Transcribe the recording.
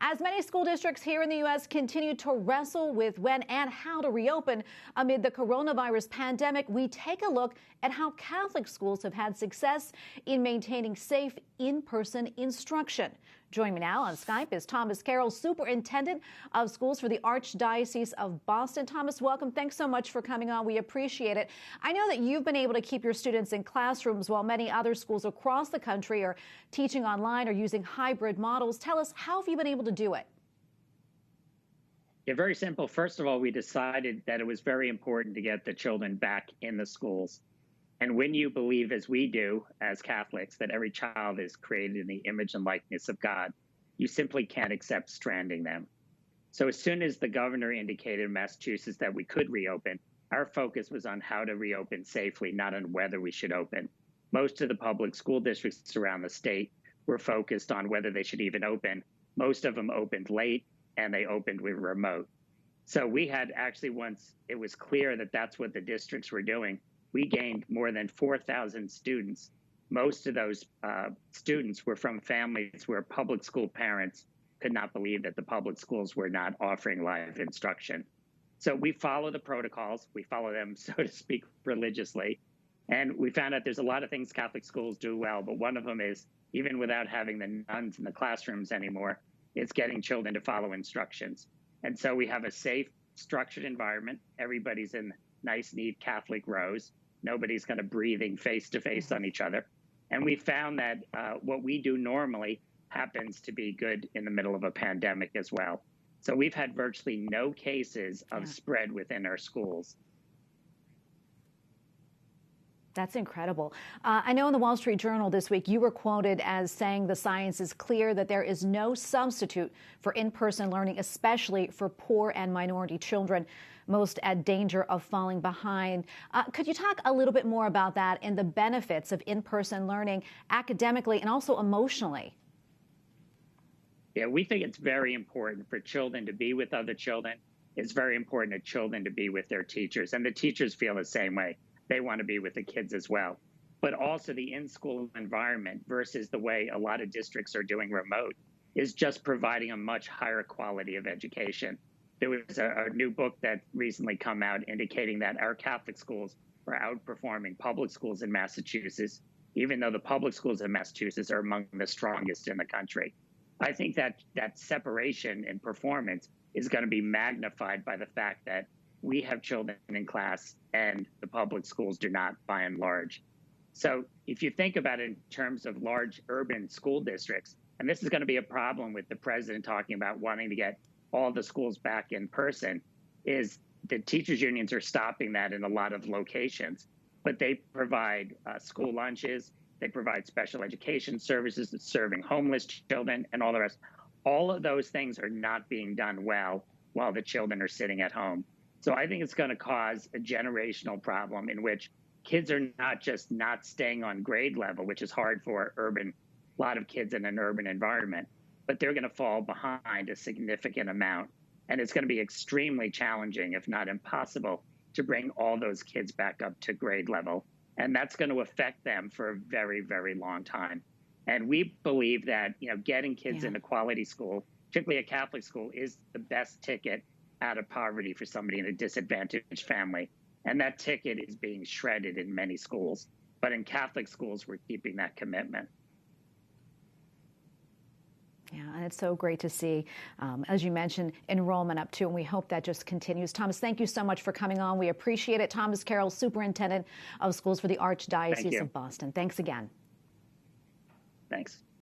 As many school districts here in the U.S. continue to wrestle with when and how to reopen amid the coronavirus pandemic, we take a look at how Catholic schools have had success in maintaining safe in-person instruction. Joining me now on Skype is Thomas Carroll, Superintendent of Schools for the Archdiocese of Boston. Thomas, welcome. Thanks so much for coming on. We appreciate it. I know that you've been able to keep your students in classrooms while many other schools across the country are teaching online or using hybrid models. Tell us, how have you been able to do it? Yeah, very simple. First of all, we decided that it was very important to get the children back in the schools. And when you believe, as we do as Catholics, that every child is created in the image and likeness of God, you simply can't accept stranding them. So as soon as the governor indicated in Massachusetts that we could reopen, our focus was on how to reopen safely, not on whether we should open. Most of the public school districts around the state were focused on whether they should even open. Most of them opened late, and they opened with remote. So we had actually, once it was clear that that's what the districts were doing, we gained more than 4,000 students. Most of those students were from families where public school parents could not believe that the public schools were not offering live instruction. So we follow the protocols. We follow them, so to speak, religiously. And we found out there's a lot of things Catholic schools do well, but one of them is, even without having the nuns in the classrooms anymore, it's getting children to follow instructions. And so we have a safe, structured environment. Everybody's in nice, neat Catholic rows. Nobody's kind of breathing face to face on each other. And we found that what we do normally happens to be good in the middle of a pandemic as well. So we've had virtually no cases of spread within our schools. That's incredible. I know in the Wall Street Journal this week, you were quoted as saying the science is clear that there is no substitute for in-person learning, especially for poor and minority children, most at danger of falling behind. Could you talk a little bit more about that and the benefits of in-person learning academically and also emotionally? Yeah, we think it's very important for children to be with other children. It's very important for children to be with their teachers, and the teachers feel the same way. They want to be with the kids as well. But also the in-school environment versus the way a lot of districts are doing remote is just providing a much higher quality of education. There was a new book that recently come out indicating that our Catholic schools are outperforming public schools in Massachusetts, even though the public schools in Massachusetts are among the strongest in the country. I think that separation in performance is going to be magnified by the fact that we have children in class and the public schools do not, by and large. So if you think about it in terms of large urban school districts, and this is going to be a problem with the president talking about wanting to get all the schools back in person, is the teachers unions are stopping that in a lot of locations. But they provide school lunches, they provide special education services, serving homeless children and all the rest. All of those things are not being done well while the children are sitting at home. So I think it's going to cause a generational problem in which kids are not just not staying on grade level, which is hard for a lot of kids in an urban environment, but they're going to fall behind a significant amount. And it's going to be extremely challenging, if not impossible, to bring all those kids back up to grade level. And that's going to affect them for a very, very long time. And we believe that, getting kids into quality school, particularly a Catholic school, is the best ticket out of poverty for somebody in a disadvantaged family. And that ticket is being shredded in many schools. But in Catholic schools, we're keeping that commitment. Yeah, and it's so great to see, as you mentioned, enrollment up too, and we hope that just continues. Thomas, thank you so much for coming on. We appreciate it. Thomas Carroll, Superintendent of Schools for the Archdiocese of Boston. Thanks again. Thanks.